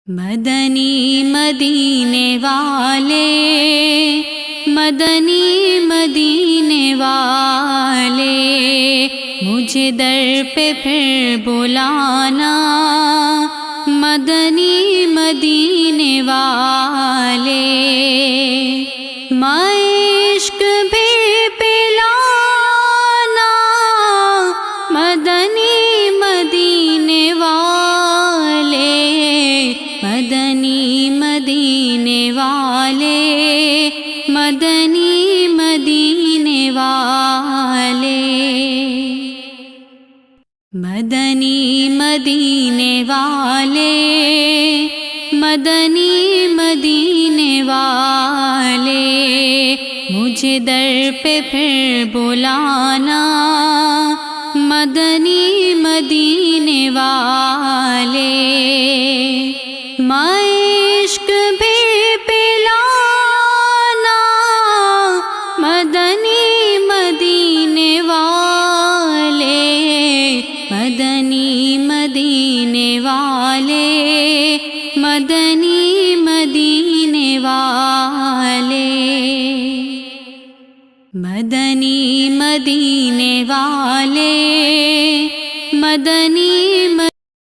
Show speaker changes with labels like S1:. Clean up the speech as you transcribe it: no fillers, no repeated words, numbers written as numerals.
S1: مدنی مدینے والے، مدنی مدینے والے، مجھے در پہ پھر بلانا، مدنی مدینے والے، عشق بھی پلانا، مدنی مدینے والے، مدنی مدینے والے، مدنی مدینے والے، مدنی مدینے والے، مدنی مدینے والے، مجھے در پہ پھر بلانا، مدنی مدینے والے، عشق بھی پلانا، مدنی مدینے والے، مدنی مدینے والے، مدنی مدینے والے، مدنی مدینے والے، مدنی